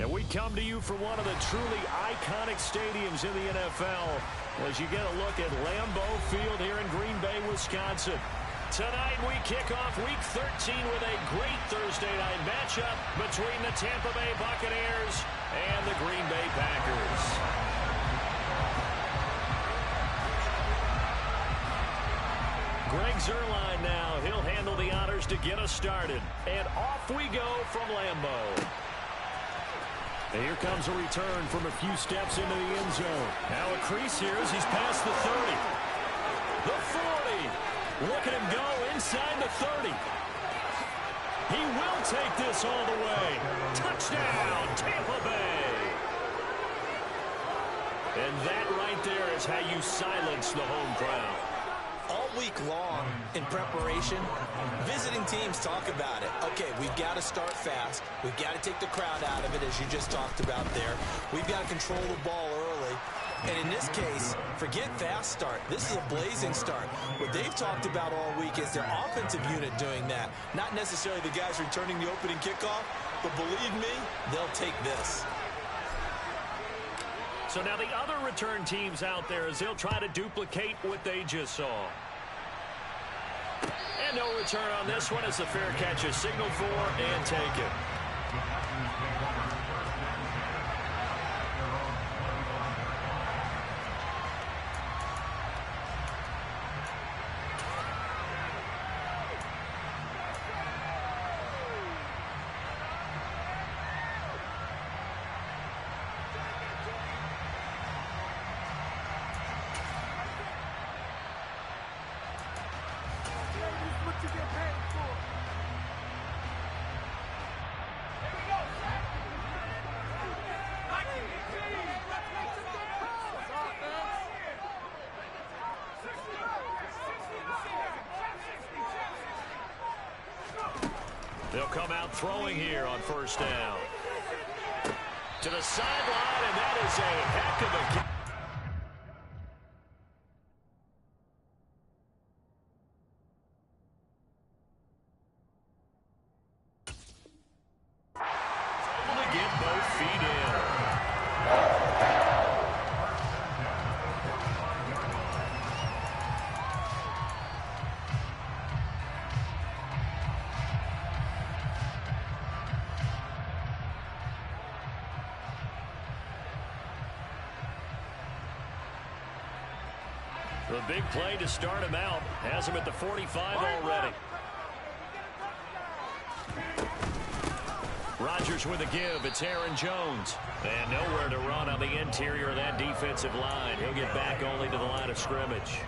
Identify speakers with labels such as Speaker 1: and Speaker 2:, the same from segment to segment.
Speaker 1: And we come to you from one of the truly iconic stadiums in the NFL as you get a look at Lambeau Field here in Green Bay, Wisconsin. Tonight we kick off Week 13 with a great Thursday night matchup between the Tampa Bay Buccaneers and the Green Bay Packers. Greg Zuerlein now. He'll handle the honors to get us started. And off we go from Lambeau. And here comes a return from a few steps into the end zone. Now a crease here as he's past the 30. The 40. Look at him go inside the 30. He will take this all the way. Touchdown, Tampa Bay. And that right there is how you silence the home crowd.
Speaker 2: All week long in preparation, visiting teams talk about it. Okay, we've got to start fast. We've got to take the crowd out of it, as you just talked about there. We've got to control the ball early. And in this case, forget fast start. This is a blazing start. What they've talked about all week is their offensive unit doing that. Not necessarily the guys returning the opening kickoff, but believe me, they'll take this.
Speaker 1: So now the other return teams out there as they'll try to duplicate what they just saw. And no return on this one as the fair catch is signaled for and taken. They'll come out throwing here on first down. To the sideline, and that is a heck of a kick. Able to get both feet in. The big play to start him out has him at the 45 already. Rodgers with a give. It's Aaron Jones. And nowhere to run on the interior of that defensive line. He'll get back only to the line of scrimmage.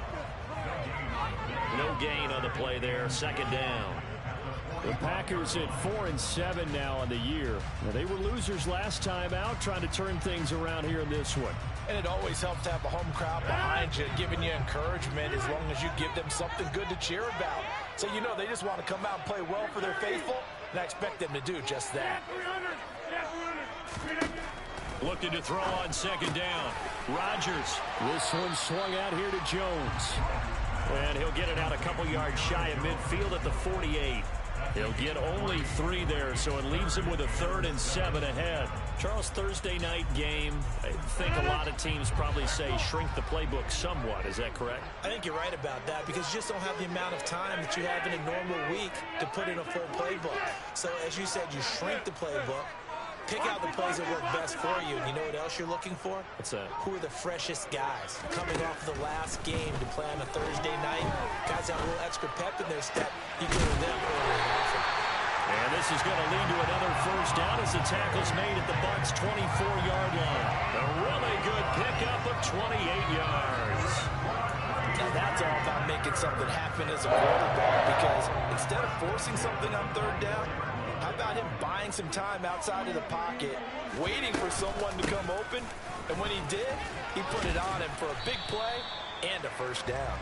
Speaker 1: No gain on the play there. Second down.
Speaker 3: The Packers at 4-7 now on the year. Now, they were losers last time out, trying to turn things around here in this one.
Speaker 4: And it always helps to have a home crowd behind you, giving you encouragement as long as you give them something good to cheer about. So you know they just want to come out and play well for their faithful, and I expect them to do just that.
Speaker 1: Looking to throw on second down. Rodgers.
Speaker 3: This one swung out here to Jones.
Speaker 1: And he'll get it out a couple yards shy of midfield at the 48. He'll get only 3 there, so it leaves him with a 3rd and 7 ahead. Charles, Thursday night game, I think a lot of teams probably say shrink the playbook somewhat. Is that correct?
Speaker 2: I think you're right about that because you just don't have the amount of time that you have in a normal week to put in a full playbook. So, as you said, you shrink the playbook. Pick out the plays that work best for you. And you know what else you're looking for?
Speaker 1: What's that?
Speaker 2: Who are the freshest guys coming off the last game to play on a Thursday night? Guys have a little extra pep in their step. You go to them early and often.
Speaker 1: And this is going to lead to another first down as the tackle's made at the Bucs' 24-yard line. A really good pickup of 28 yards.
Speaker 2: Now that's all about making something happen as a quarterback because instead of forcing something on third down, how about him buying some time outside of the pocket, waiting for someone to come open, and when he did, he put it on him for a big play and a first down.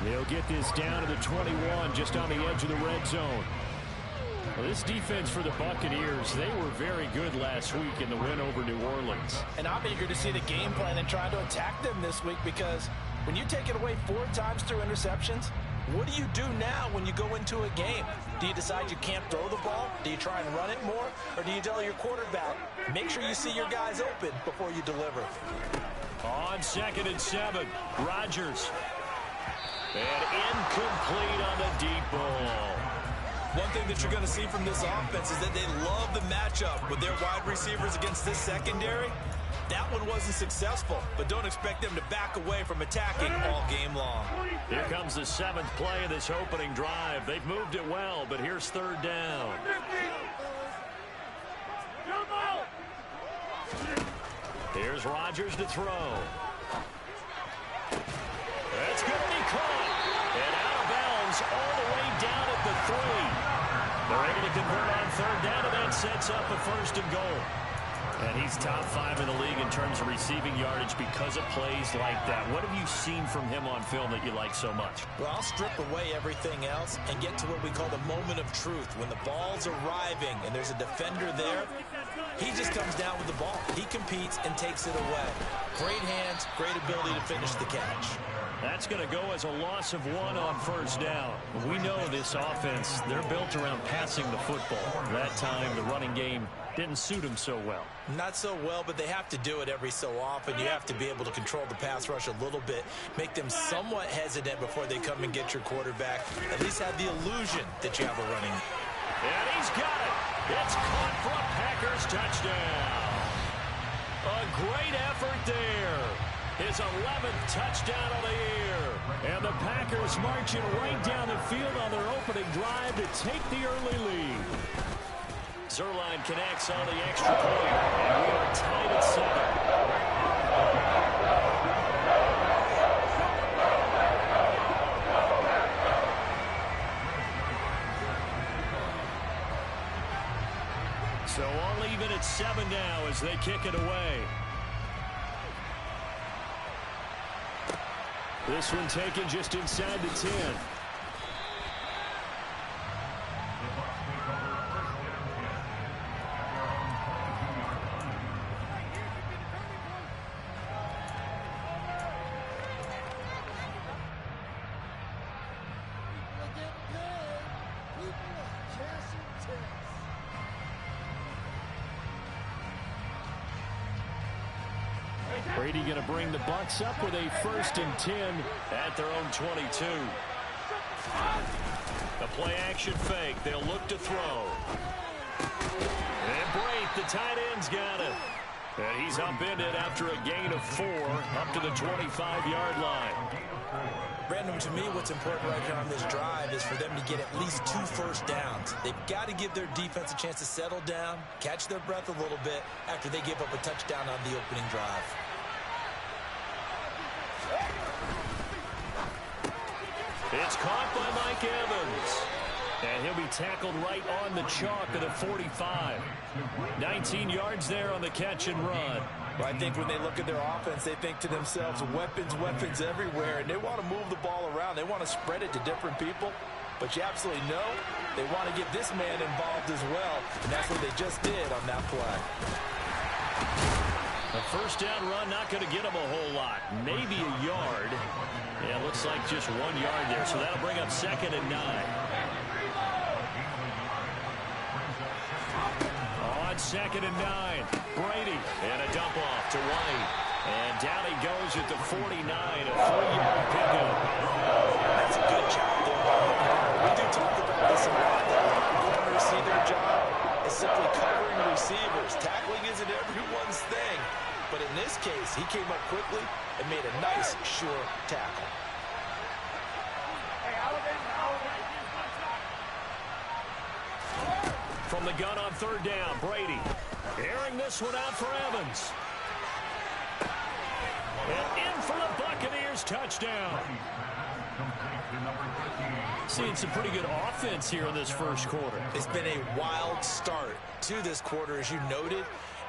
Speaker 3: They'll get this down to the 21, just on the edge of the red zone. Well, this defense for the Buccaneers, they were very good last week in the win over New Orleans.
Speaker 4: And I'm eager to see the game plan and try to attack them this week because when you take it away 4 times through interceptions,
Speaker 2: What do you do now when you go into a game? Do you decide you can't throw the ball? Do you try and run it more? Or do you tell your quarterback, make sure you see your guys open before you deliver?
Speaker 3: On 2nd and 7, Rodgers. And incomplete on the deep ball.
Speaker 2: One thing that you're going to see from this offense is that they love the matchup with their wide receivers against this secondary. That one wasn't successful, but don't expect them to back away from attacking all game long.
Speaker 3: Here comes the 7th play of this opening drive. They've moved it well, but here's 3rd down. Here's Rodgers to throw. That's going to be caught. And out of bounds all the way down at the 3. They're able to convert on 3rd down, and that sets up a 1st and goal. And he's top 5 in the league in terms of receiving yardage because of plays like that. What have you seen from him on film that you like so much?
Speaker 2: Well, I'll strip away everything else and get to what we call the moment of truth. When the ball's arriving and there's a defender there, he just comes down with the ball. He competes and takes it away. Great hands, great ability to finish the catch.
Speaker 3: That's going to go as a loss of 1 on 1st down. We know this offense, they're built around passing the football. That time, the running game didn't suit him so well.
Speaker 2: Not so well, but they have to do it every so often. You have to be able to control the pass rush a little bit, make them somewhat hesitant before they come and get your quarterback. At least have the illusion that you have a running.
Speaker 3: And he's got it. It's caught for a Packers touchdown. A great effort there. His 11th touchdown of the year. And the Packers marching right down the field on their opening drive to take the early lead. Zerline connects on the extra point, and we are tied at 7. So all even at 7 now as they kick it away. This one taken just inside the 10. Brady going to bring the Bucs up with a 1st and 10 at their own 22. The play action fake. They'll look to throw. And Brate, the tight end's got it. And he's upended after a gain of 4 up to the 25-yard line.
Speaker 2: Brandon, to me, what's important right here on this drive is for them to get at least 2 first downs. They've got to give their defense a chance to settle down, catch their breath a little bit after they give up a touchdown on the opening drive.
Speaker 3: It's caught by Mike Evans. And he'll be tackled right on the chalk of the 45. 19 yards there on the catch and run.
Speaker 4: Well, I think when they look at their offense, they think to themselves, weapons, weapons everywhere, and they want to move the ball around. They want to spread it to different people. But you absolutely know they want to get this man involved as well, and that's what they just did on that play.
Speaker 3: A 1st down run, not going to get him a whole lot. Maybe a yard. Yeah, looks like just 1 yard there, so that'll bring up 2nd and 9. On 2nd and 9, Brady, and a dump off to White. And down he goes at the 49, a 3-yard pickup.
Speaker 2: That's a good job there. We do talk about this a lot. Corners see their job is simply covering receivers. Tackling isn't everyone's thing. But in this case, he came up quickly and made a nice, sure tackle.
Speaker 3: From the gun on 3rd down, Brady airing this one out for Evans. And in for the Buccaneers, touchdown. Seeing some pretty good offense here in this 1st quarter.
Speaker 2: It's been a wild start to this quarter, as you noted.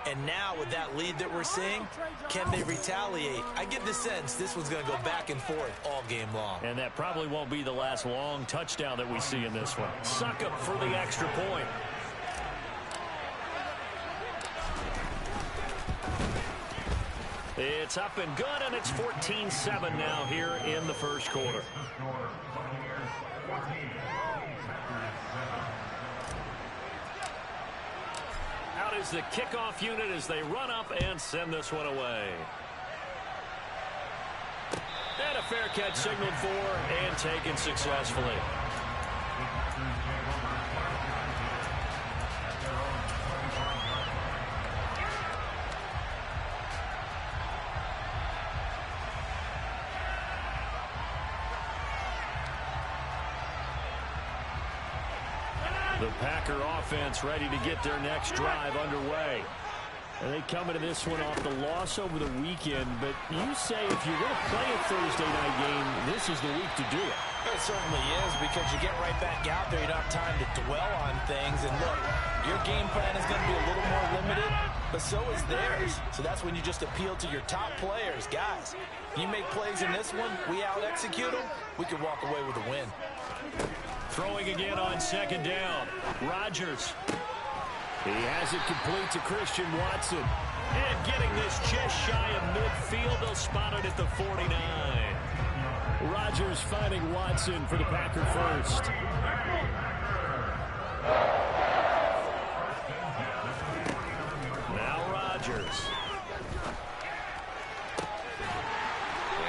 Speaker 2: And now with that lead that we're seeing, can they retaliate? I get the sense this one's going to go back and forth all game long.
Speaker 3: And that probably won't be the last long touchdown that we see in this one. Suck up for the extra point.
Speaker 1: It's up and good, and it's 14-7 now here in the first quarter. Out is the kickoff unit as they run up and send this one away. And a fair catch signaled for and taken successfully. The Packer offense ready to get their next drive underway. And they come into this one off the loss over the weekend, but you say if you're going to play a Thursday night game, this is the week to do it.
Speaker 4: It certainly is, because you get right back out there. You don't have time to dwell on things. And look, your game plan is going to be a little more limited, but so is theirs. So that's when you just appeal to your top players. Guys, you make plays in this one, we out-execute them, we can walk away with a win.
Speaker 1: Throwing again on second down. Rodgers. He has it complete to Christian Watson. And getting this just shy of midfield. They'll spot it at the 49. Rodgers finding Watson for the Packer first. Now Rodgers.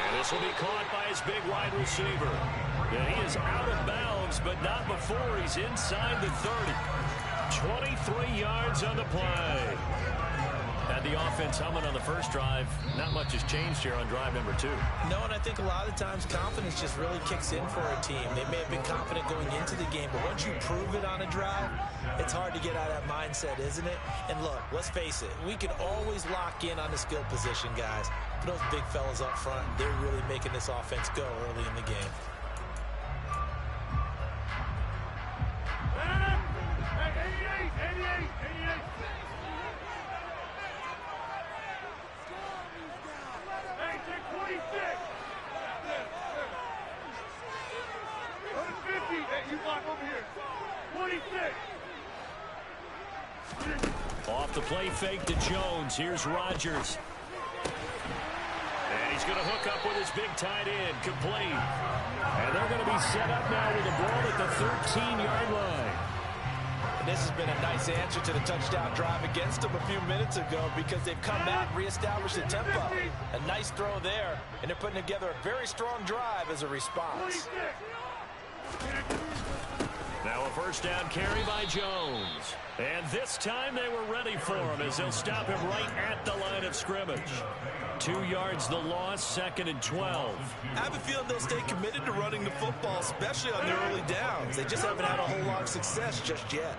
Speaker 1: And this will be caught by his big wide receiver. And he is out of bounds, but not before he's inside the 30. 23 yards on the play. Had the offense humming on the first drive. Not much has changed here on drive number 2.
Speaker 2: No, and I think a lot of times confidence just really kicks in for a team. They may have been confident going into the game, but once you prove it on a drive, it's hard to get out of that mindset, isn't it? And look, let's face it, we can always lock in on the skill position, guys. But those big fellas up front, they're really making this offense go early in the game.
Speaker 1: Off the play fake to Jones. Here's Rodgers. And he's going to hook up with his big tight end. Complete. And they're going to be set up now with the ball at the 13-yard line.
Speaker 4: And this has been a nice answer to the touchdown drive against them a few minutes ago, because they've come back and reestablished the tempo. A nice throw there, and they're putting together a very strong drive as a response.
Speaker 1: Now a first down carry by Jones. And this time they were ready for him as they'll stop him right at the line of scrimmage. 2 yards the loss, 2nd and 12.
Speaker 2: I have a feeling they'll stay committed to running the football, especially on their early downs. They just haven't had a whole lot of success just yet.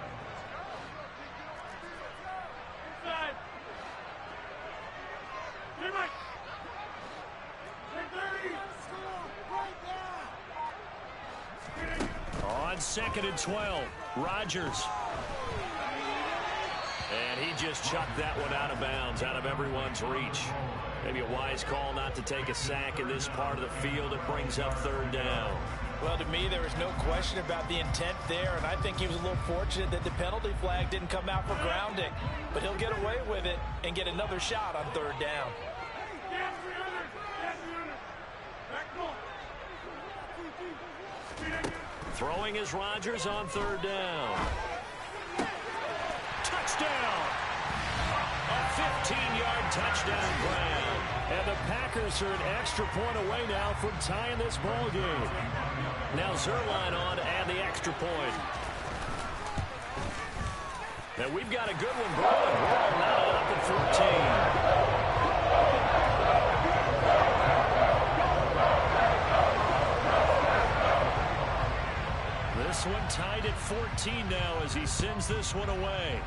Speaker 1: On 2nd and 12, Rodgers. And he just chucked that one out of bounds, out of everyone's reach. Maybe a wise call not to take a sack in this part of the field. It brings up 3rd down.
Speaker 4: Well, to me, there is no question about the intent there, and I think he was a little fortunate that the penalty flag didn't come out for grounding. But he'll get away with it and get another shot on 3rd down.
Speaker 1: Throwing is Rodgers on 3rd down. Touchdown! A 15-yard touchdown grab. And the Packers are an extra point away now from tying this ball game. Now Zerline on to add the extra point. And we've got a good one brewing. We're now up at 14. This one tied at 14 now as he sends this one away.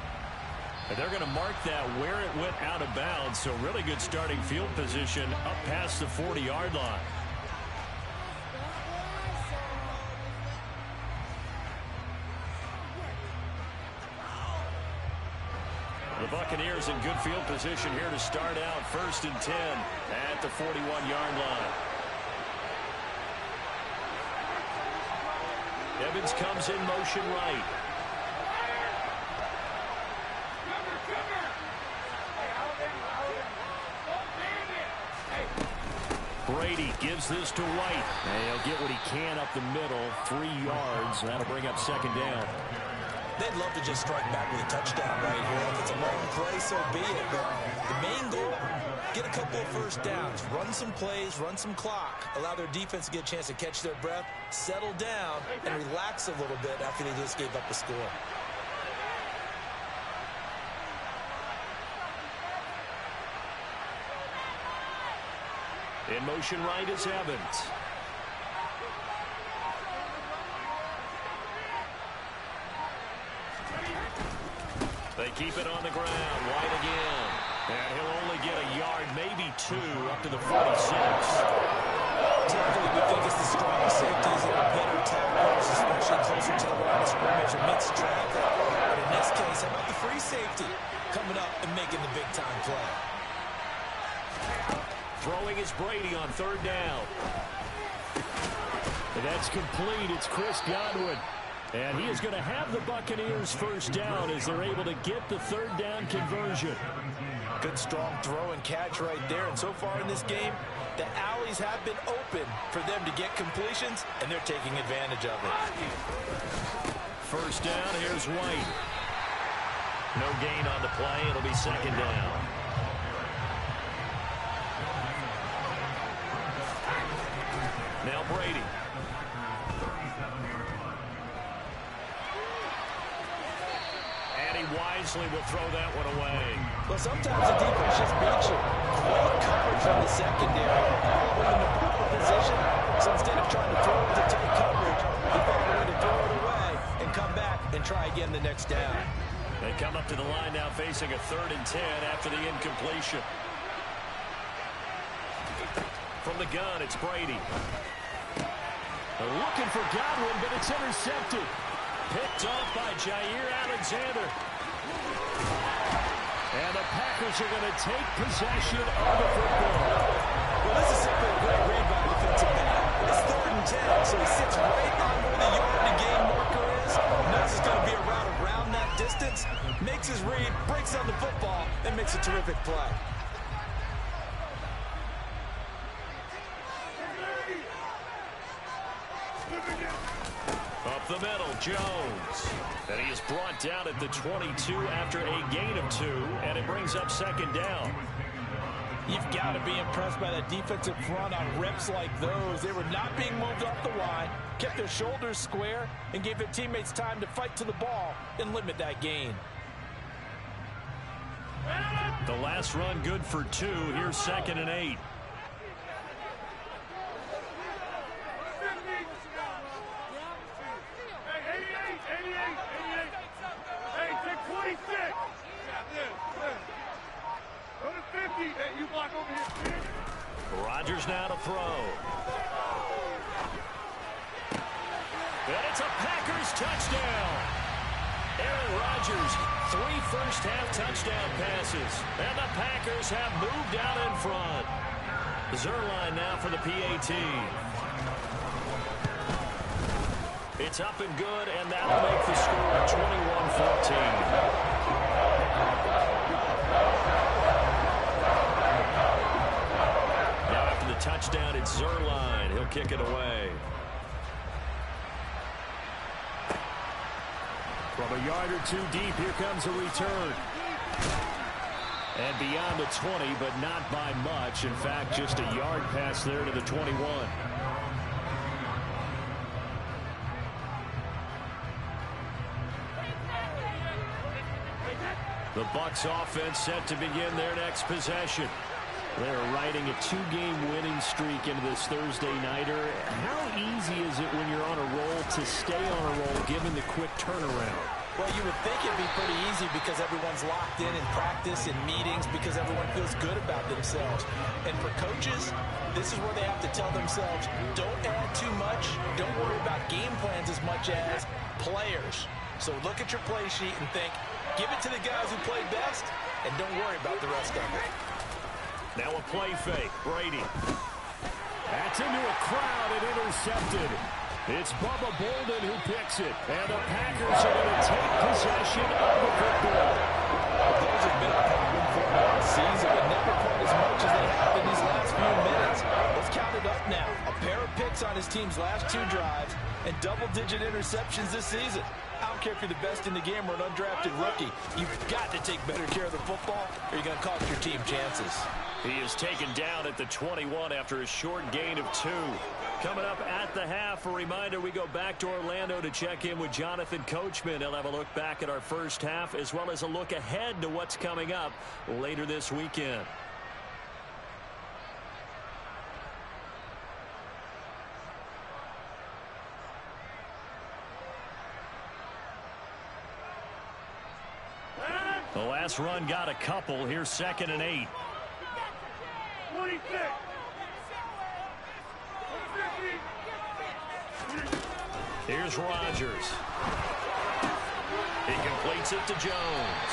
Speaker 1: And they're going to mark that where it went out of bounds. So really good starting field position up past the 40-yard line. The Buccaneers in good field position here to start out. 1st and 10 at the 41-yard line. Evans comes in motion right. Brady gives this to White. And he'll get what he can up the middle, 3 yards. That'll bring up second down.
Speaker 2: They'd love to just strike back with a touchdown right here. If it's a long play, so be it. But the main goal, get a couple of first downs, run some plays, run some clock, allow their defense to get a chance to catch their breath, settle down, and relax a little bit after they just gave up a score.
Speaker 1: In motion right is Evans. They keep it on the ground. White again. And he'll only get a yard, maybe 2, up to the 46.
Speaker 2: Typically, we think it's the strongest safeties that are better tackles, especially closer to the line of scrimmage amidst traffic. But in this case, how about the free safety coming up and making the big-time play?
Speaker 1: Throwing is Brady on 3rd down. And that's complete. It's Chris Godwin. And he is going to have the Buccaneers first down as they're able to get the 3rd down conversion.
Speaker 4: Good strong throw and catch right there. And so far in this game, the alleys have been open for them to get completions, and they're taking advantage of it.
Speaker 1: First down, here's White. No gain on the play. It'll be second down. Now Brady. And he wisely will throw that one away.
Speaker 2: Well, sometimes the defense just beats you. Great coverage from the secondary. All the way in the proper position. So instead of trying to throw it to tight coverage, he found a way to throw it away and come back and try again the next down.
Speaker 1: They come up to the line now facing a 3rd and 10 after the incompletion. From the gun, it's Brady. They're looking for Godwin, but it's intercepted. Picked off by Jair Alexander. And the Packers are going to take possession of the football.
Speaker 2: Well, this is simply a great read by the defensive back. It's 3rd and 10, so he sits right on where the yard-to-gain marker is. Knows it's going to be a route around that distance. Makes his read, breaks on the football, and makes a terrific play.
Speaker 1: Up the middle, Jones. And he is brought down at the 22 after a gain of 2, and it brings up second down.
Speaker 4: You've got to be impressed by that defensive front on reps like those. They were not being moved off the line, kept their shoulders square, and gave their teammates time to fight to the ball and limit that gain.
Speaker 1: The last run good for 2. Here's 2nd and 8. Rodgers now to throw. And it's a Packers touchdown. Aaron Rodgers, 3 first-half touchdown passes. And the Packers have moved out in front. Zerline now for the PAT. It's up and good, and that'll make the score 21-14. Touchdown, it's Zerline. He'll kick it away. From a yard or 2 deep, here comes a return. And beyond the 20, but not by much. In fact, just a yard pass there to the 21. The Bucs offense set to begin their next possession. They're riding a 2-game winning streak into this Thursday nighter. How easy is it when you're on a roll to stay on a roll given the quick turnaround?
Speaker 2: Well, you would think it'd be pretty easy because everyone's locked in practice and meetings because everyone feels good about themselves. And for coaches, this is where they have to tell themselves, don't add too much, don't worry about game plans as much as players. So look at your play sheet and think, give it to the guys who played best, and don't worry about the rest of it.
Speaker 1: Now a play fake. Brady. That's into a crowd and intercepted. It's Bubba Bolden who picks it. And the Packers are going to take possession of the football.
Speaker 2: Those have been a problem for them all season, but never quite as much as they have in these last few minutes. Let's count
Speaker 4: his team's last 2 drives and double-digit interceptions this season. I don't care if you're the best in the game or an undrafted rookie. You've got to take better care of the football or you're going to cost your team chances.
Speaker 1: He is taken down at the 21 after a short gain of 2. Coming up at the half, a reminder, we go back to Orlando to check in with Jonathan Coachman. He'll have a look back at our first half as well as a look ahead to what's coming up later this weekend. The last run got a couple. Here's 2nd and 8.
Speaker 3: 26.
Speaker 1: Here's Rodgers. He completes it to Jones.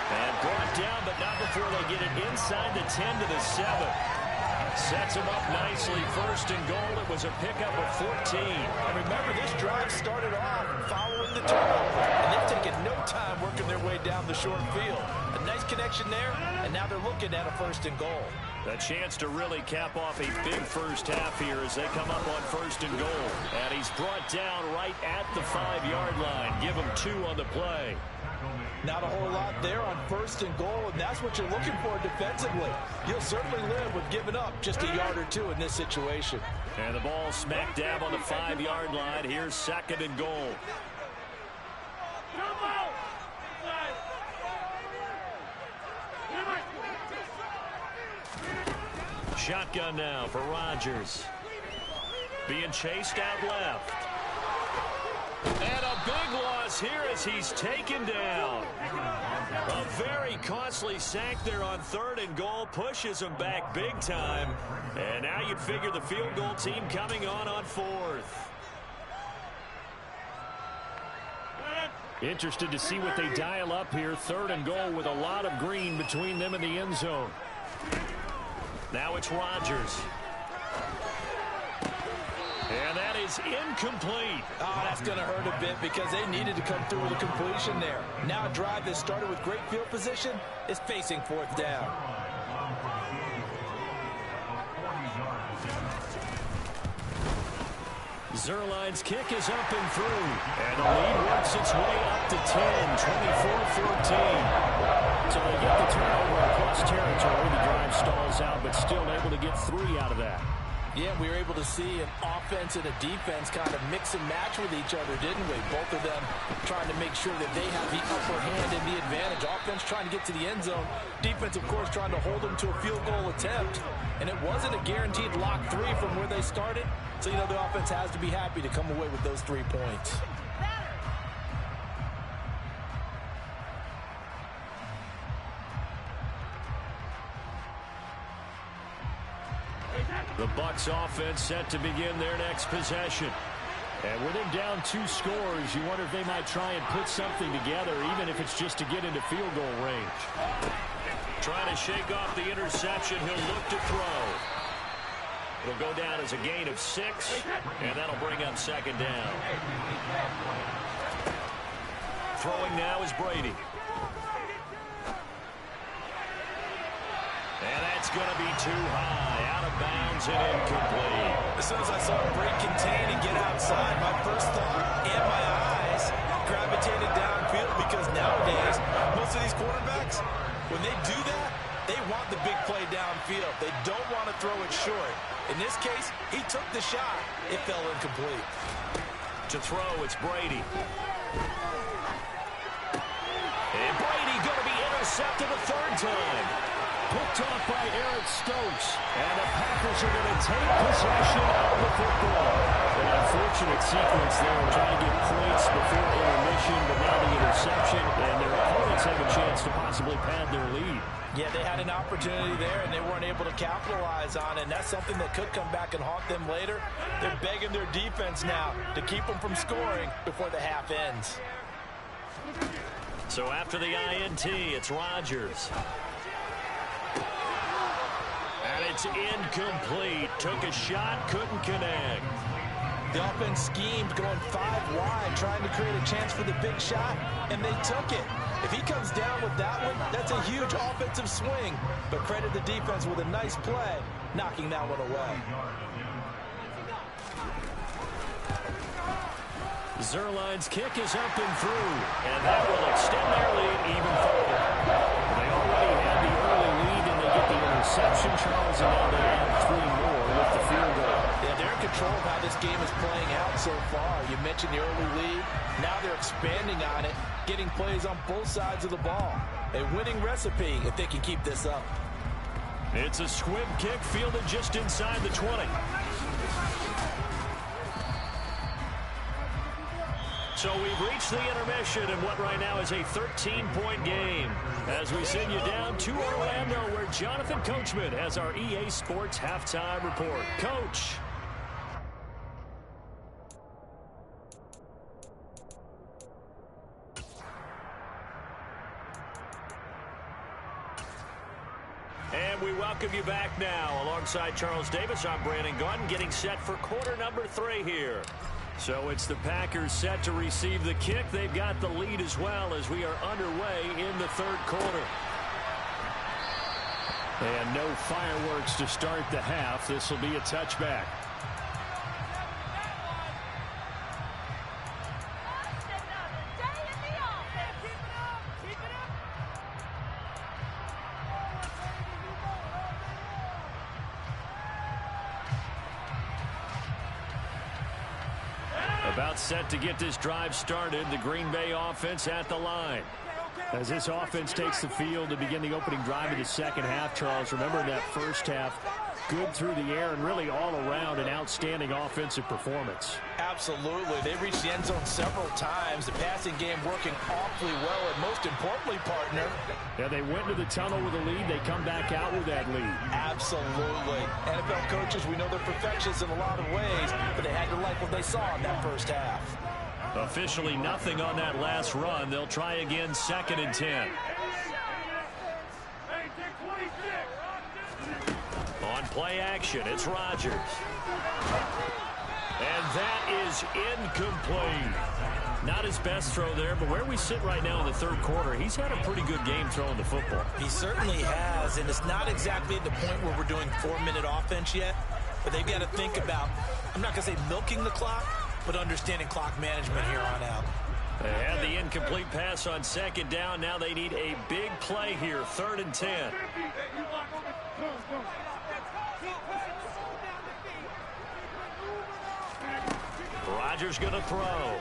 Speaker 1: And brought down, but not before they get it inside the 10 to the 7. Sets him up nicely. 1st and goal. It was a pickup of 14.
Speaker 4: And remember, this drive started off following the turnover. And they've taken no time working their way down the short field. A nice connection there, and now they're looking at a 1st and goal.
Speaker 1: A chance to really cap off a big first half here as they come up on 1st and goal. And he's brought down right at the 5-yard line. Give him 2 on the play.
Speaker 4: Not a whole lot there on 1st and goal, and that's what you're looking for defensively. You'll certainly live with giving up just a yard or 2 in this situation.
Speaker 1: And the ball smack dab on the 5-yard line. Here's 2nd and goal. Shotgun now for Rodgers. Being chased out left. And a big loss here as he's taken down. A very costly sack there on 3rd and goal. Pushes him back big time. And now you'd figure the field goal team coming on 4th. Interested to see what they dial up here. 3rd and goal with a lot of green between them and the end zone. Now it's Rodgers. And that is incomplete.
Speaker 4: Oh, that's going to hurt a bit because they needed to come through with a completion there. Now a drive that started with great field position is facing 4th down.
Speaker 1: Zerline's kick is up and through. And the lead works its way up to 10, 24-14. So they get the turnover across territory. The drive stalls out, but still able to get 3 out of that.
Speaker 4: Yeah, we were able to see an offense and a defense kind of mix and match with each other, didn't we? Both of them trying to make sure that they have the upper hand and the advantage. Offense trying to get to the end zone. Defense, of course, trying to hold them to a field goal attempt. And it wasn't a guaranteed lock 3 from where they started. So, you know, the offense has to be happy to come away with those 3 points.
Speaker 1: The Bucs offense set to begin their next possession. And with them down 2 scores, you wonder if they might try and put something together, even if it's just to get into field goal range. Trying to shake off the interception. He'll look to throw. It'll go down as a gain of 6, and that'll bring up 2nd down. Throwing now is Brady. And that's going to be too high. Out of bounds and incomplete.
Speaker 4: As soon as I saw him break contain and get outside, my first thought and my eyes gravitated downfield because nowadays, most of these quarterbacks, when they do that, they want the big play downfield. They don't want to throw it short. In this case, he took the shot. It fell incomplete.
Speaker 1: To throw, it's Brady. And Brady going to be intercepted a 3rd time. Picked off by Eric Stokes. And the Packers are going to take possession of the football. An unfortunate sequence there, trying to get points before intermission, but now the interception, and their opponents have a chance to possibly pad their lead.
Speaker 4: Yeah, they had an opportunity there, and they weren't able to capitalize on it, and that's something that could come back and haunt them later. They're begging their defense now to keep them from scoring before the half ends.
Speaker 1: So after the INT, it's Rodgers. And it's incomplete. Took a shot, couldn't connect.
Speaker 4: The offense schemed going 5 wide, trying to create a chance for the big shot, and they took it. If he comes down with that one, that's a huge offensive swing. But credit the defense with a nice play, knocking that one away.
Speaker 1: Zerline's kick is up and through, and that will extend their lead even further. They already had the early lead, and they get the interception, Charles, and now they add 3 more with the field goal.
Speaker 4: Yeah, they're in control of how this game is playing out so far. You mentioned the early lead. Now they're expanding on it, getting plays on both sides of the ball. A winning recipe if they can keep this up.
Speaker 1: It's a squib kick fielded just inside the 20. So we've reached the intermission in what right now is a 13-point game as we send you down to Orlando where Jonathan Coachman has our EA Sports halftime report. Coach. And we welcome you back now. Alongside Charles Davis, I'm Brandon Gaudin getting set for quarter number 3 here. So it's the Packers set to receive the kick. They've got the lead as well as we are underway in the third quarter. And no fireworks to start the half. This will be a touchback. About set to get this drive started. The Green Bay offense at the line. As this offense takes the field to begin the opening drive of the second half, Charles, remember in that first half, good through the air and really all around an outstanding offensive performance.
Speaker 4: Absolutely. They reached the end zone several times. The passing game working awfully well, and most importantly, partner.
Speaker 1: Yeah, they went to the tunnel with a lead. They come back out with that lead.
Speaker 4: Absolutely. NFL coaches, we know they're perfectionists in a lot of ways, but they had to like what they saw in that first half.
Speaker 1: Officially nothing on that last run. They'll try again, 2nd and 10. On play action, it's Rodgers. And that is incomplete. Not his best throw there, but where we sit right now in the third quarter, he's had a pretty good game throwing the football.
Speaker 2: He certainly has, and it's not exactly at the point where we're doing 4-minute offense yet, but they've got to think about, I'm not going to say milking the clock, but understanding clock management here on out.
Speaker 1: They had the incomplete pass on 2nd down. Now they need a big play here, 3rd and 10. Rodgers going to throw.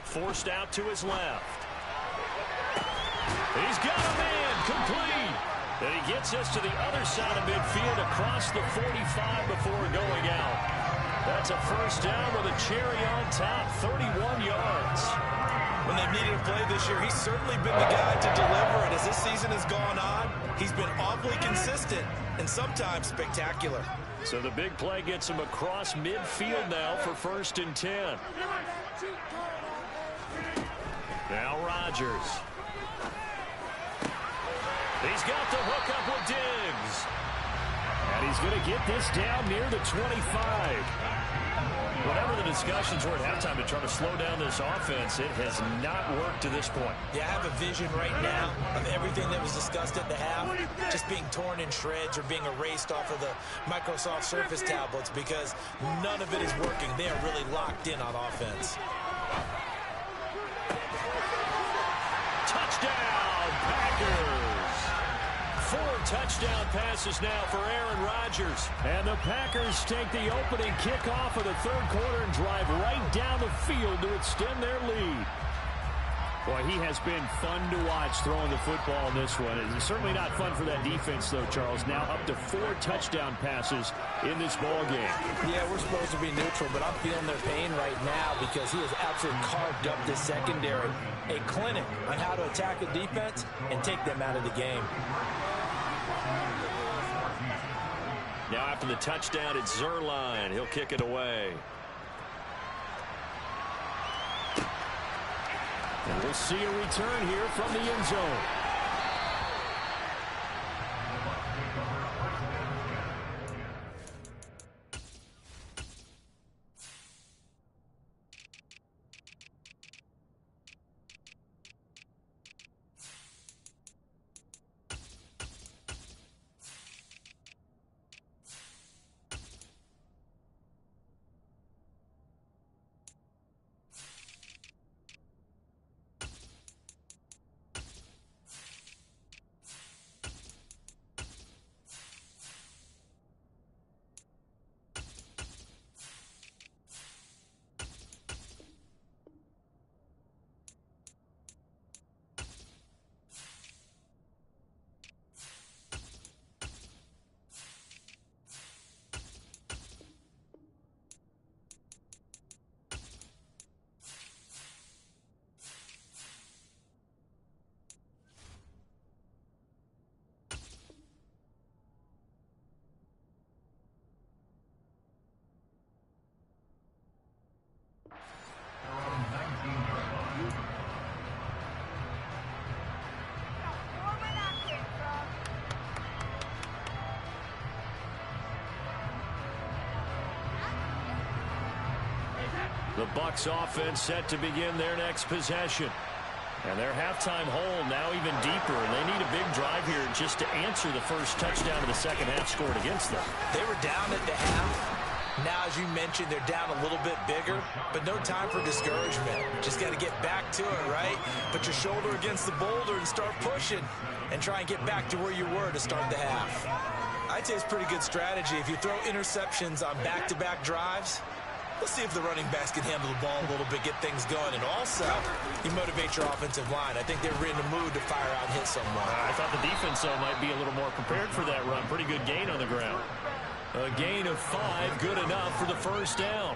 Speaker 1: Forced out to his left. He's got a man, complete. And he gets us to the other side of midfield across the 45 before going out. That's a first down with a cherry on top, 31 yards.
Speaker 2: When they've needed a play this year, he's certainly been the guy to deliver it. As this season has gone on, he's been awfully consistent and sometimes spectacular.
Speaker 1: So the big play gets him across midfield now for 1st and 10. Now Rodgers. He's got the hook up with Diggs. And he's going to get this down near the 25. Whatever the discussions were at halftime to try to slow down this offense, it has not worked to this point.
Speaker 2: Yeah, I have a vision right now of everything that was discussed at the half just being torn in shreds or being erased off of the Microsoft Surface tablets because none of it is working. They are really locked in on offense.
Speaker 1: Touchdown, Packers! 4 touchdown passes now for Aaron Rodgers. And the Packers take the opening kickoff of the third quarter and drive right down the field to extend their lead. Boy, he has been fun to watch throwing the football in this one. It's certainly not fun for that defense, though, Charles. Now up to 4 touchdown passes in this ball game.
Speaker 4: Yeah, we're supposed to be neutral, but I'm feeling their pain right now because he has absolutely carved up this secondary. A clinic on how to attack the defense and take them out of the game.
Speaker 1: Now after the touchdown, it's Zerline. He'll kick it away. And we'll see a return here from the end zone. The Bucs offense set to begin their next possession. And their halftime hole now even deeper, and they need a big drive here just to answer the first touchdown of the second half scored against them.
Speaker 2: They were down at the half. Now, as you mentioned, they're down a little bit bigger, but no time for discouragement. Just got to get back to it, right? Put your shoulder against the boulder and start pushing and try and get back to where you were to start the half. I'd say it's a pretty good strategy. If you throw interceptions on back-to-back drives, let's see if the running backs can handle the ball a little bit, get things going, and also you motivate your offensive line. I think they're in the mood to fire out and hit someone.
Speaker 1: I thought the defense, though, might be a little more prepared for that run. Pretty good gain on the ground. A gain of 5, good enough for the first down.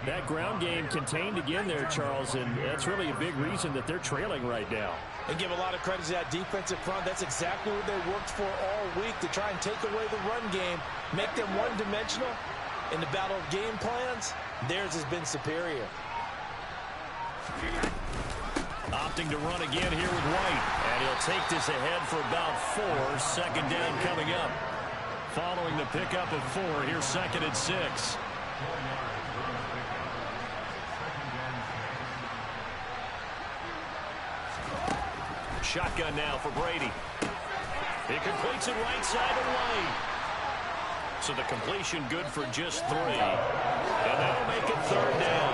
Speaker 1: That ground game contained again there, Charles, and that's really a big reason that they're trailing right now.
Speaker 2: And give a lot of credit to that defensive front. That's exactly what they worked for all week, to try and take away the run game, make them one-dimensional. In the battle of game plans, theirs has been superior.
Speaker 1: Opting to run again here with White. And he'll take this ahead for about 4. Second down coming up. Following the pickup of 4, here's 2nd and 6. Shotgun now for Brady. He completes it right side to White. So the completion good for just 3. And that'll make it 3rd down.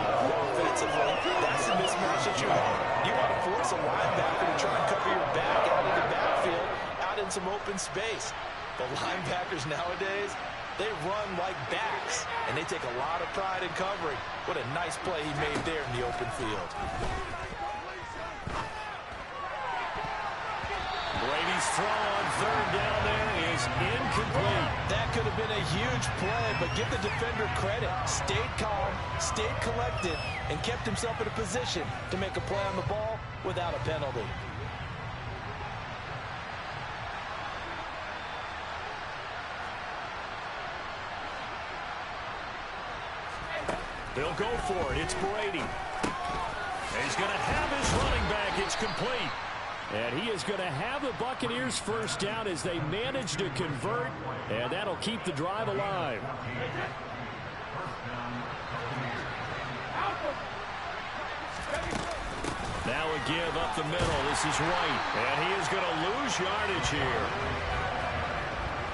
Speaker 2: Offensively, that's the mismatch that you want. You want to force a linebacker to try and cover your back out of the backfield, out in some open space. The linebackers nowadays, they run like backs, and they take a lot of pride in covering. What a nice play he made there in the open field.
Speaker 1: Brady's throw on 3rd down there is incomplete.
Speaker 2: That could have been a huge play, but give the defender credit. Stayed calm, stayed collected, and kept himself in a position to make a play on the ball without a penalty.
Speaker 1: They'll go for it. It's Brady. And he's going to have his running back. It's complete. And he is going to have the Buccaneers first down as they manage to convert, and that'll keep the drive alive. Now a give up the middle. This is White, and he is going to lose yardage here.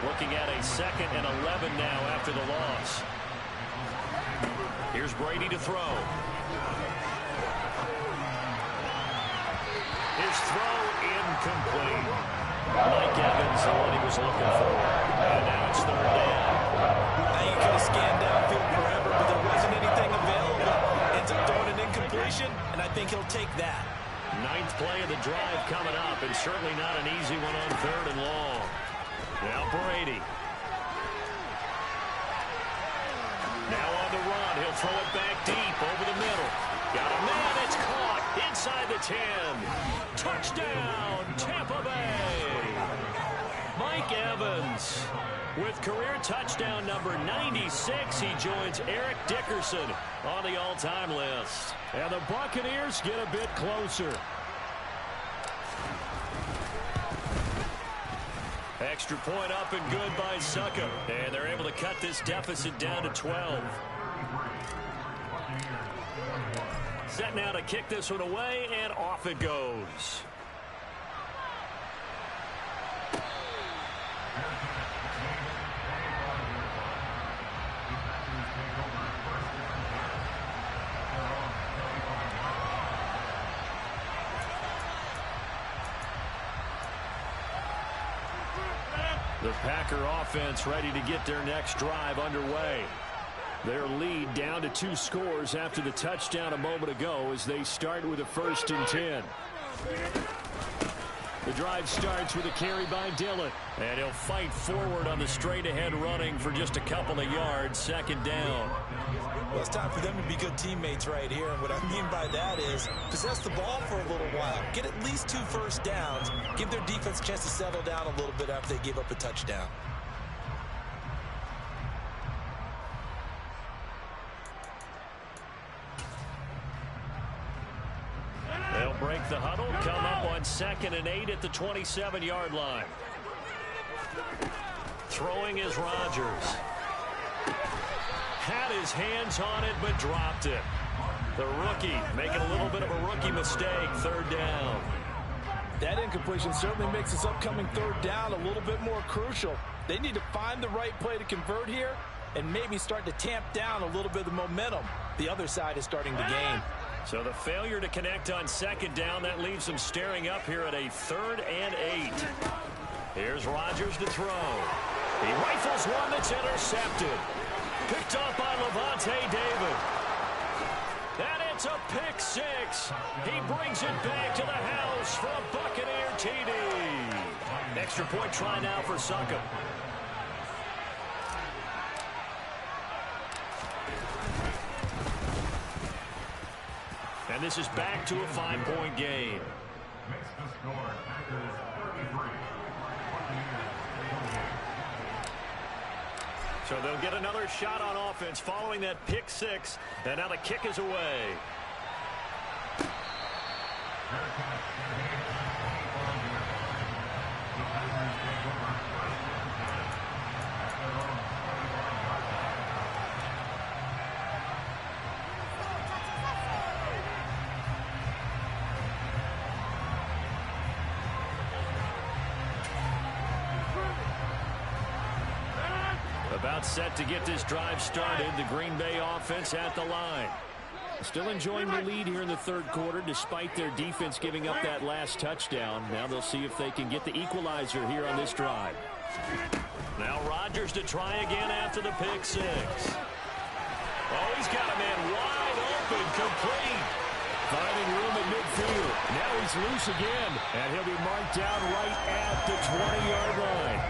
Speaker 1: Looking at a 2nd and 11 now after the loss. Here's Brady to throw. His throw incomplete. Mike Evans, the one he was looking for. And now it's 3rd down.
Speaker 2: Now you could have scanned downfield forever, but there wasn't anything available. Ends up throwing an incompletion, and I think he'll take that.
Speaker 1: 9th play of the drive coming up, and certainly not an easy one on 3rd and long. Now Brady. Now on the run. He'll throw it back deep over the middle. Got a man. It's caught inside the 10. Touchdown, Tampa Bay. Mike Evans with career touchdown number 96. He joins Eric Dickerson on the all-time list. And the Buccaneers get a bit closer. Extra point up and good by Succa. And they're able to cut this deficit down to 12. Set now to kick this one away, and off it goes. The Packer offense ready to get their next drive underway. Their lead down to 2 scores after the touchdown a moment ago as they start with a 1st and 10. The drive starts with a carry by Dillon. And he'll fight forward on the straight-ahead running for just a couple of yards. 2nd down.
Speaker 2: Well, it's time for them to be good teammates right here. And what I mean by that is possess the ball for a little while. Get at least 2 first downs. Give their defense a chance to settle down a little bit after they give up a touchdown.
Speaker 1: They'll break the huddle, come up on 2nd and 8 at the 27-yard line. Throwing is Rodgers. Had his hands on it, but dropped it. The rookie making a little bit of a rookie mistake, third down.
Speaker 4: That incompletion certainly makes this upcoming third down a little bit more crucial. They need to find the right play to convert here and maybe start to tamp down a little bit of the momentum the other side is starting to gain.
Speaker 1: So the failure to connect on second down, that leaves them staring up here at a 3rd and 8. Here's Rodgers to throw. He rifles one that's intercepted. Picked off by Levante David. And it's a pick 6. He brings it back to the house for a Buccaneer TD. Extra point try now for Succop. And this is back to a 5-point game.
Speaker 3: Makes the score Packers 33.
Speaker 1: So they'll get another shot on offense following that pick 6. And now the kick is away. About set to get this drive started. The Green Bay offense at the line. Still enjoying the lead here in the third quarter despite their defense giving up that last touchdown. Now they'll see if they can get the equalizer here on this drive. Now Rodgers to try again after the pick 6. Oh, he's got a man wide open, complete. Finding room at midfield. Now he's loose again, and he'll be marked down right at the 20-yard line.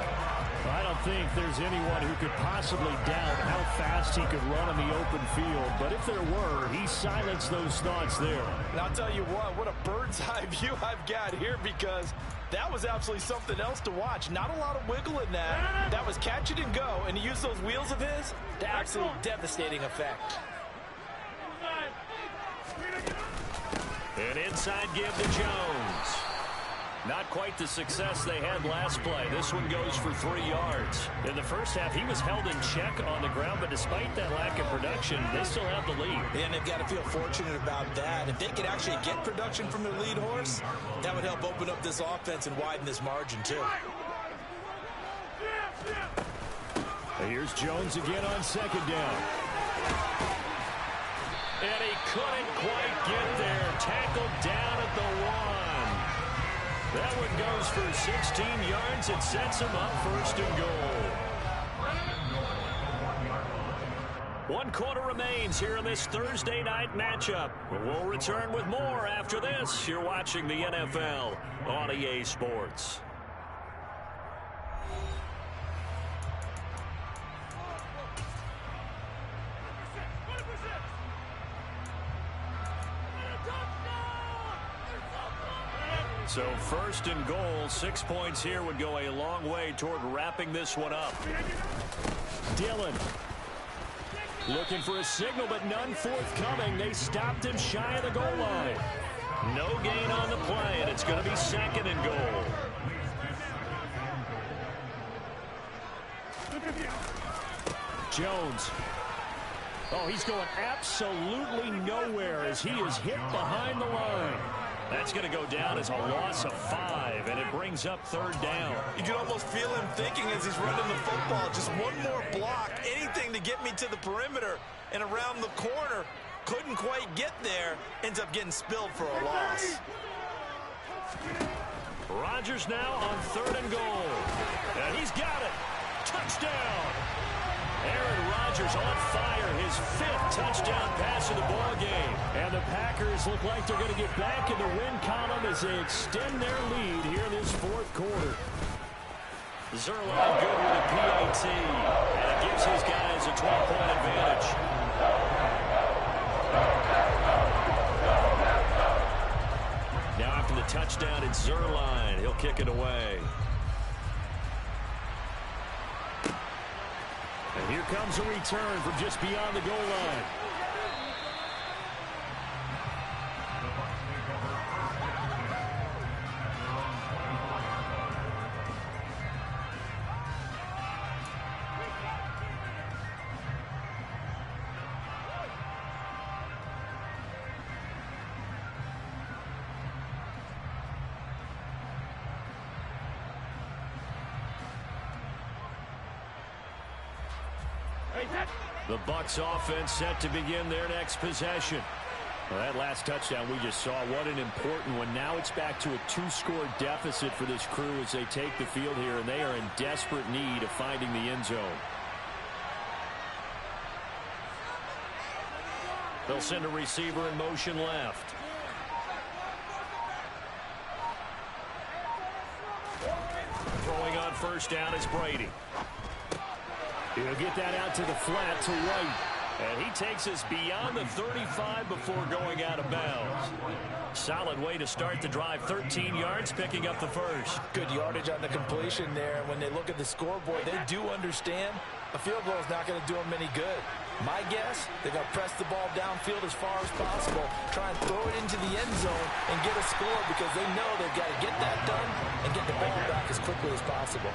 Speaker 1: I don't think there's anyone who could possibly doubt how fast he could run on the open field. But if there were, he silenced those thoughts there.
Speaker 4: And I'll tell you what a bird's eye view I've got here, because that was absolutely something else to watch. Not a lot of wiggle in that. That was catch it and go, and he used those wheels of his to absolute devastating effect.
Speaker 1: An inside give to Jones. Not quite the success they had last play. This one goes for 3 yards. In the first half, he was held in check on the ground, but despite that lack of production, they still have the lead.
Speaker 2: And they've got to feel fortunate about that. If they could actually get production from their lead horse, that would help open up this offense and widen this margin, too.
Speaker 1: Here's Jones again on second down. And he couldn't quite get there. Tackled down at the 1. That one goes for 16 yards and sets him up 1st and goal. 1 quarter remains here in this Thursday night matchup. We'll return with more after this. You're watching the NFL on EA Sports. So 1st and goal, 6 points here would go a long way toward wrapping this one up. Dillon looking for a signal, but none forthcoming. They stopped him shy of the goal line. No gain on the play, and it's going to be 2nd and goal. Jones. Oh, he's going absolutely nowhere as he is hit behind the line. That's going to go down as a loss of 5, and it brings up 3rd down.
Speaker 4: You can almost feel him thinking as he's running the football, just one more block, anything to get me to the perimeter and around the corner. Couldn't quite get there, ends up getting spilled for a loss.
Speaker 1: Rodgers now on 3rd and goal. And he's got it. Touchdown. Aaron Rodgers on fire, his 5th touchdown pass of the ball game. And the Packers look like they're going to get back in the win column as they extend their lead here in this 4th quarter. Zerline good with a PAT, and it gives his guys a 12-point advantage. Now after the touchdown, it's Zerline. He'll kick it away. And here comes a return from just beyond the goal line. The Bucs offense set to begin their next possession. Well, that last touchdown we just saw, what an important one. Now it's back to a 2-score deficit for this crew as they take the field here, and they are in desperate need of finding the end zone. They'll send a receiver in motion left. Throwing on first down is Brady. He'll get that out to the flat to White. And he takes us beyond the 35 before going out of bounds. Solid way to start the drive. 13 yards, picking up the first.
Speaker 4: Good yardage on the completion there. When they look at the scoreboard, they do understand a field goal is not going to do them any good. My guess, they're going to press the ball downfield as far as possible, try and throw it into the end zone and get a score because they know they've got to get that done and get the ball back as quickly as possible.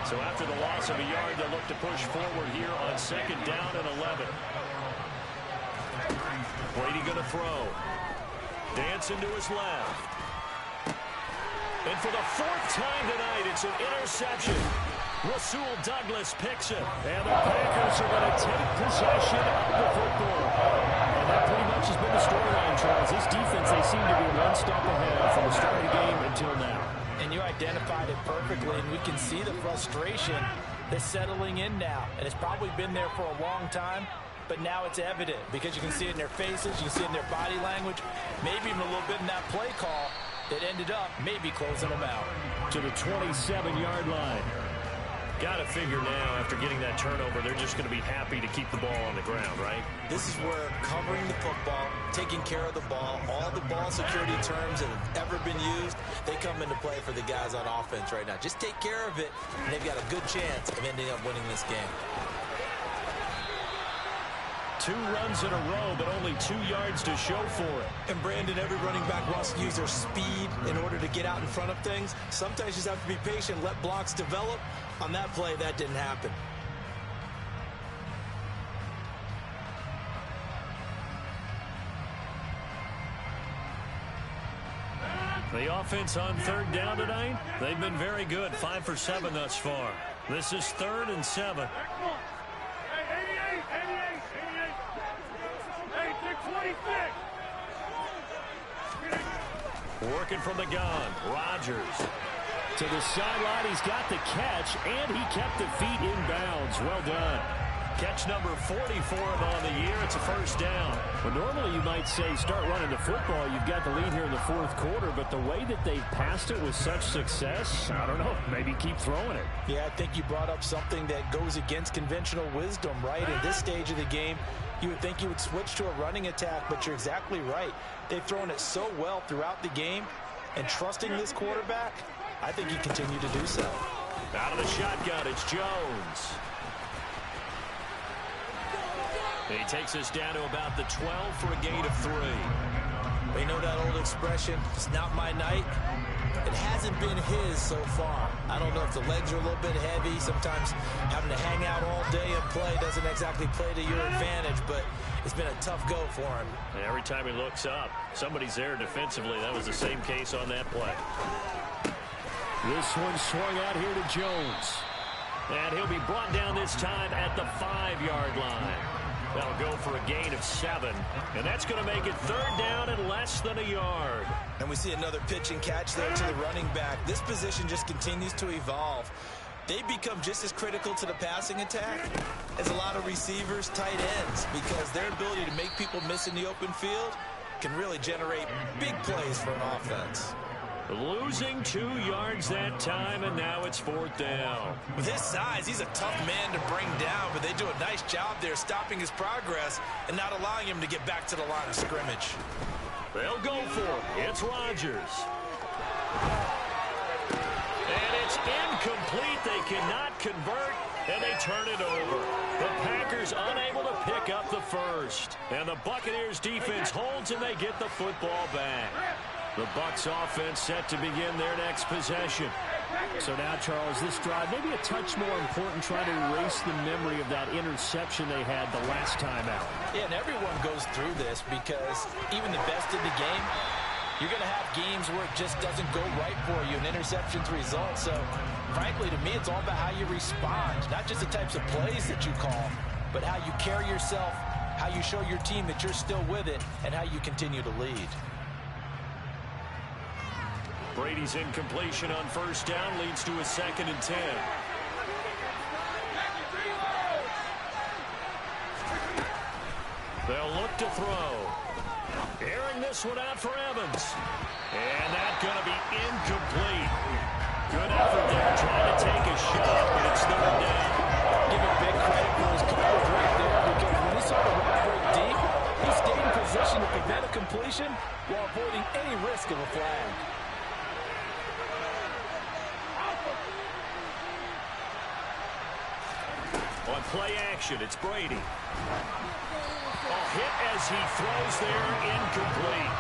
Speaker 1: So after the loss of a yard, they'll look to push forward here on second down and 11. Brady going to throw. Dancing to his left. And for the 4th time tonight, it's an interception. Rasul Douglas picks it. And the Packers are going to take possession of the football. And that pretty much has been the storyline, Charles. This defense, they seem to be one step ahead from the start of the game until now.
Speaker 4: And you identified it perfectly, and we can see the frustration that's settling in now. And it's probably been there for a long time, but now it's evident because you can see it in their faces, you can see it in their body language, maybe even a little bit in that play call that ended up maybe closing them out.
Speaker 1: To the 27-yard line. Got to figure now, after getting that turnover, they're just going to be happy to keep the ball on the ground, right?
Speaker 2: This is where covering the football, taking care of the ball, all the ball security terms that have ever been used, they come into play for the guys on offense right now. Just take care of it, and they've got a good chance of ending up winning this game.
Speaker 1: 2 runs in a row, but only 2 yards to show for it.
Speaker 2: And Brandon, every running back wants to use their speed in order to get out in front of things. Sometimes you just have to be patient, let blocks develop. On that play, that didn't happen.
Speaker 1: The offense on third down tonight, they've been very good. 5 for 7 thus far. This is 3rd and 7. Working from the gun, Rodgers. To the sideline, he's got the catch, and he kept the feet in bounds. Well done. Catch number 40 for him on the year. It's a first down. Well, normally you might say start running the football. You've got the lead here in the 4th quarter, but the way that they've passed it with such success, I don't know, maybe keep throwing it.
Speaker 4: Yeah, I think you brought up something that goes against conventional wisdom, right? At this stage of the game, you would think you would switch to a running attack, but you're exactly right. They've thrown it so well throughout the game, and trusting this quarterback, I think you continue to do so.
Speaker 1: Out of the shotgun, it's Jones. He takes us down to about the 12 for a gain of 3.
Speaker 2: You know that old expression, it's not my night. It hasn't been his so far. I don't know if the legs are a little bit heavy. Sometimes having to hang out all day and play doesn't exactly play to your advantage, but it's been a tough go for him.
Speaker 1: And every time he looks up, somebody's there defensively. That was the same case on that play. This one swung out here to Jones. And he'll be brought down this time at the 5-yard line. That'll go for a gain of 7. And that's going to make it 3rd down and less than a yard.
Speaker 2: And we see another pitch and catch there to the running back. This position just continues to evolve. They become just as critical to the passing attack as a lot of receivers, tight ends, because their ability to make people miss in the open field can really generate big plays for an offense.
Speaker 1: Losing 2 yards that time, and now it's 4th down.
Speaker 2: With his size, he's a tough man to bring down, but they do a nice job there stopping his progress and not allowing him to get back to the line of scrimmage.
Speaker 1: They'll go for it. It's Rodgers. And it's incomplete. They cannot convert, and they turn it over. The Packers unable to pick up the first. And the Buccaneers defense holds, and they get the football back. The Bucs offense set to begin their next possession. So now, Charles, this drive maybe a touch more important, trying to erase the memory of that interception they had the last time out.
Speaker 4: Yeah, and everyone goes through this because even the best in the game, you're going to have games where it just doesn't go right for you, and interceptions result. So Frankly, to me, it's all about how you respond, not just the types of plays that you call, but how you carry yourself, how you show your team that you're still with it, and how you continue to lead.
Speaker 1: Brady's incompletion on first down leads to a 2nd and 10. They'll look to throw. Airing this one out for Evans. And that's going to be incomplete. Good effort there trying to take a shot, but it's 3rd down.
Speaker 4: Give him big credit for his coverage right there, because when he saw the route break deep, he stayed in position to prevent a completion while avoiding any risk of a flag.
Speaker 1: On play action, it's Brady. A hit as he throws there, incomplete.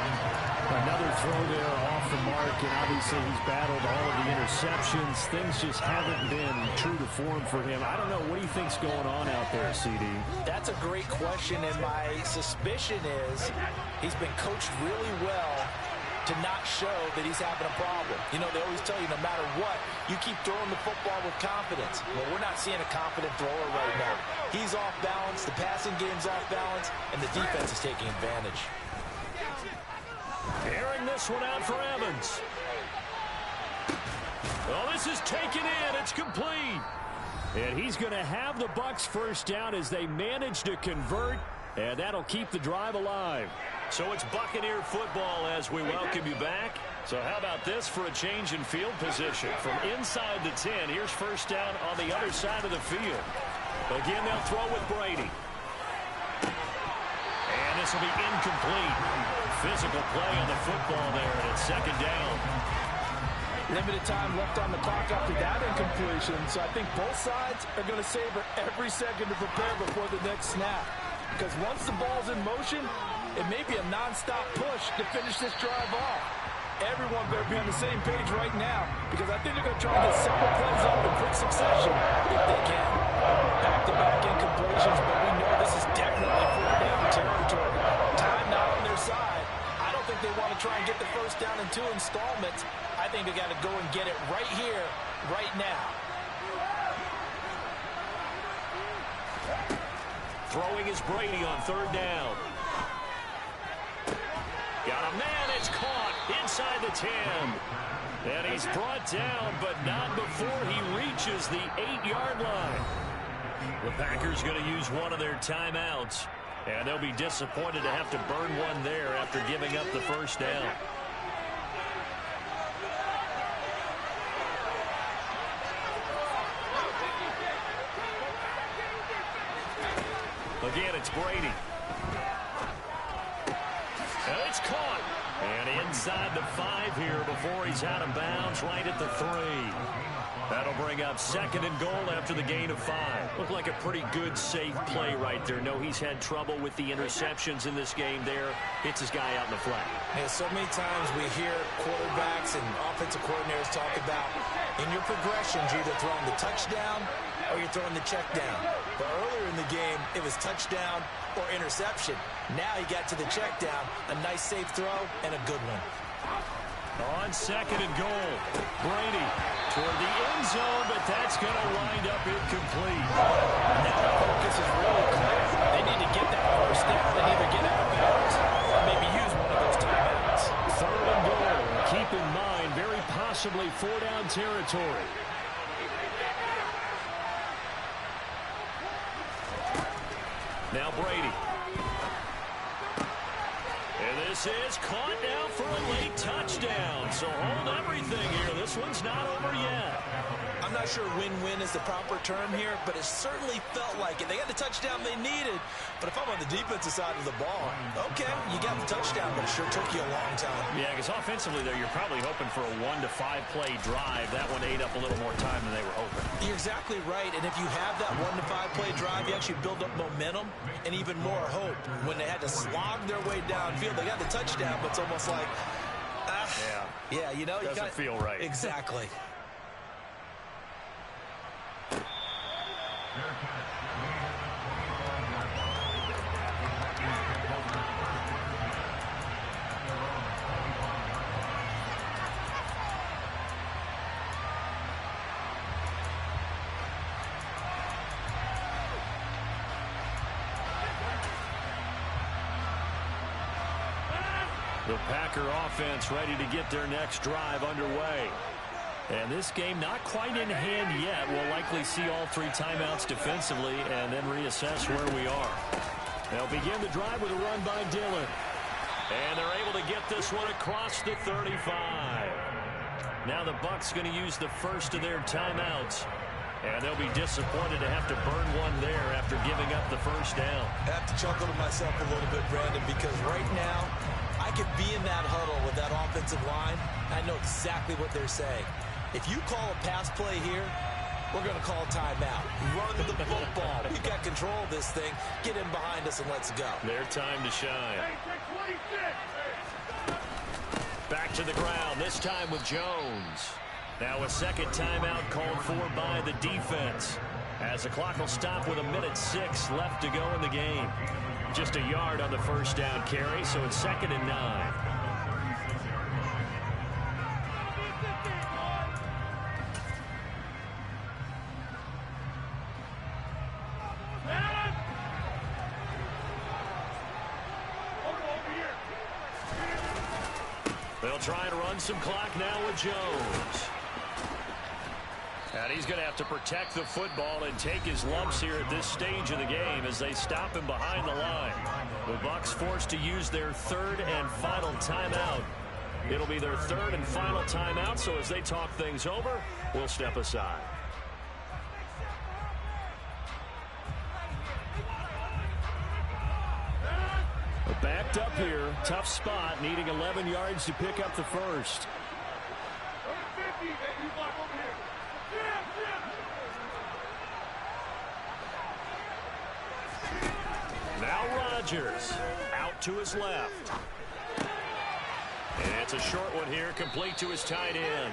Speaker 3: Another throw there off the mark, and obviously he's battled all of the interceptions. Things just haven't been true to form for him. I don't know. What do you think's going on out there, CD?
Speaker 4: That's a great question, and my suspicion is he's been coached really well to not show that he's having a problem. You know, they always tell you no matter what, you keep throwing the football with confidence. Well, we're not seeing a confident thrower right now. He's off balance, the passing game's off balance, and the defense is taking advantage.
Speaker 1: Airing this one out for Evans. Oh, this is taken in. It's complete. And he's going to have the Bucs first down as they manage to convert, and that'll keep the drive alive. So it's Buccaneer football as we welcome you back. So how about this for a change in field position? From inside the 10, here's first down on the other side of the field. Again, they'll throw with Brady. And this will be incomplete. Physical play on the football there, and it's 2nd down.
Speaker 4: Limited time left on the clock after that incompletion, so I think both sides are going to savor every second to prepare before the next snap. Because once the ball's in motion, it may be a non-stop push to finish this drive off. Everyone better be on the same page right now, because I think they're going to try to get several plays up in quick succession if they can. Back-to-back incompletions, but we know this is definitely 4th down territory. Time not on their side. I don't think they want to try and get the first down in 2 installments. I think they got to go and get it right here, right now.
Speaker 1: Throwing is Brady on 3rd down. Got a man, it's caught inside the 10. And he's brought down, but not before he reaches the 8-yard line. The Packers going to use one of their timeouts, and they'll be disappointed to have to burn one there after giving up the first down. Again, it's Brady. And it's caught. And inside the 5 here before he's out of bounds, right at the 3. That'll bring up 2nd and goal after the gain of 5. Looked like a pretty good, safe play right there. No, he's had trouble with the interceptions in this game there. Hits his guy out in the flat.
Speaker 2: Yeah, so many times we hear quarterbacks and offensive coordinators talk about in your progressions, you're either throwing the touchdown or you're throwing the check down. But earlier in the game, it was touchdown or interception. Now he got to the check down, a nice safe throw, and a good one.
Speaker 1: On 2nd and goal, Brady toward the end zone, but that's going to wind up incomplete.
Speaker 4: Now the focus is really clear. They need to get that first down and either get out of bounds or maybe use one of those timeouts.
Speaker 1: 3rd and goal. Keep in mind, very possibly 4-down territory. Now Brady. And this is caught now for a late touchdown. So hold everything here. This one's not over yet.
Speaker 2: I'm not sure win-win is the proper term here, but it certainly felt like it. They got the touchdown they needed, but if I'm on the defensive side of the ball, okay, you got the touchdown, but it sure took you a long time.
Speaker 1: Yeah, because offensively there, you're probably hoping for a 1 to 5 play drive. That one ate up a little more time than they were hoping.
Speaker 2: You're exactly right, and if you have that 1 to 5 play drive, you actually build up momentum and even more hope. When they had to slog their way downfield, they got the touchdown, but it's almost like, yeah, you know,
Speaker 1: doesn't feel right.
Speaker 2: Exactly.
Speaker 1: The Packer offense ready to get their next drive underway. And this game not quite in hand yet. We'll likely see all 3 timeouts defensively and then reassess where we are. They'll begin the drive with a run by Dillon. And they're able to get this one across the 35. Now the Bucs going to use the first of their timeouts. And they'll be disappointed to have to burn one there after giving up the first down.
Speaker 2: I have to chuckle to myself a little bit, Brandon, because right now I could be in that huddle with that offensive line. I know exactly what they're saying. If you call a pass play here, we're going to call a timeout. Run the football. We've got control of this thing. Get in behind us and let's go.
Speaker 1: Their time to shine. Back to the ground, this time with Jones. Now a second timeout called for by the defense. As the clock will stop with 1:06 left to go in the game. Just a yard on the first down carry, so it's 2nd and 9. They'll try and run some clock now with Jones. And he's going to have to protect the football and take his lumps here at this stage of the game as they stop him behind the line. The Bucs forced to use their 3rd and final timeout. It'll be their 3rd and final timeout, so as they talk things over, we'll step aside. Backed up here, tough spot, needing 11 yards to pick up the first. Now Rodgers out to his left. And it's a short one here, complete to his tight end.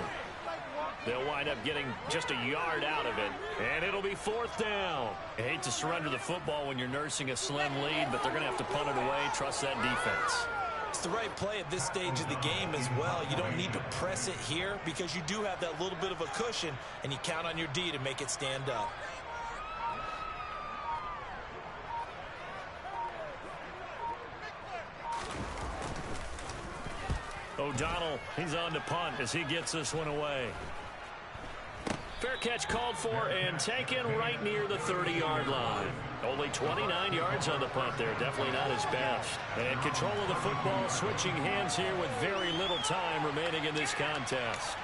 Speaker 1: They'll wind up getting just a yard out of it. And it'll be 4th down. I hate to surrender the football when you're nursing a slim lead, but they're going to have to punt it away. Trust that defense.
Speaker 2: It's the right play at this stage of the game as well. You don't need to press it here because you do have that little bit of a cushion, and you count on your D to make it stand up.
Speaker 1: O'Donnell, he's on to punt as he gets this one away. Fair catch called for and taken right near the 30-yard line. Only 29 yards on the punt there. Definitely not his best. And control of the football switching hands here with very little time remaining in this contest.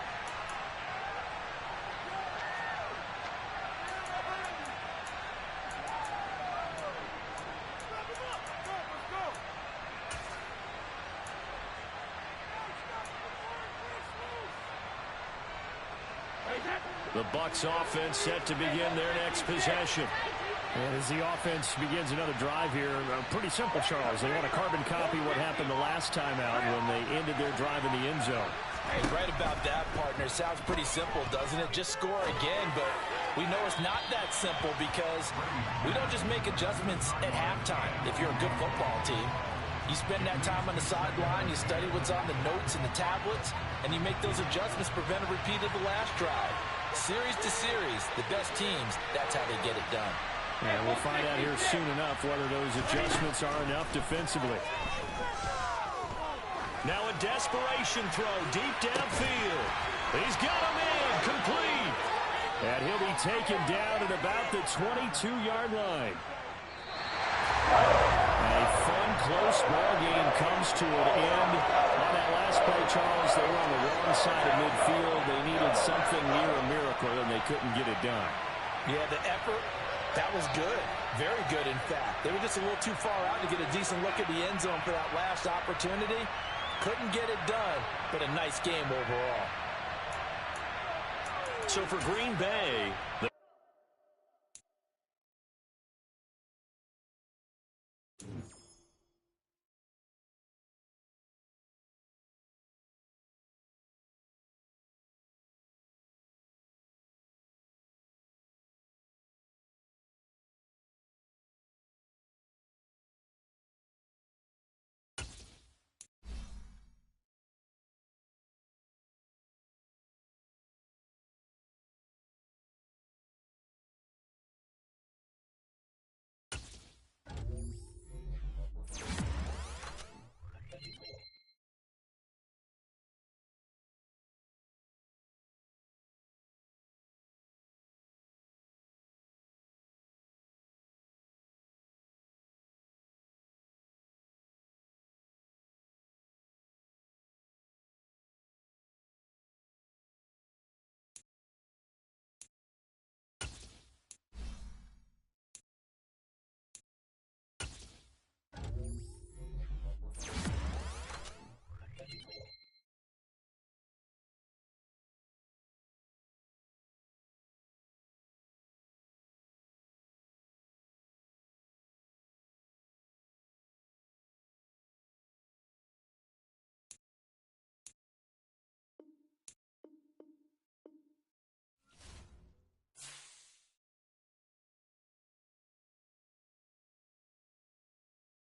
Speaker 1: The Bucs offense set to begin their next possession. And as the offense begins another drive here, pretty simple, Charles. They want to carbon copy what happened the last time out when they ended their drive in the end zone.
Speaker 2: Hey, right about that, partner. Sounds pretty simple, doesn't it? Just score again, but we know it's not that simple because we don't just make adjustments at halftime if you're a good football team. You spend that time on the sideline, you study what's on the notes and the tablets, and you make those adjustments to prevent a repeat of the last drive. Series to series, the best teams, that's how they get it done.
Speaker 1: And we'll find out here soon enough whether those adjustments are enough defensively. Now a desperation throw deep downfield. He's got a man complete. And he'll be taken down at about the 22-yard line. A fun, close ball game comes to an end. On that last play, Charles, they were on the wrong side of midfield. They needed something near a miracle, and they couldn't get it done.
Speaker 2: Yeah, the effort, that was good. Very good, in fact. They were just a little too far out to get a decent look at the end zone for that last opportunity. Couldn't get it done, but a nice game overall.
Speaker 1: So for Green Bay...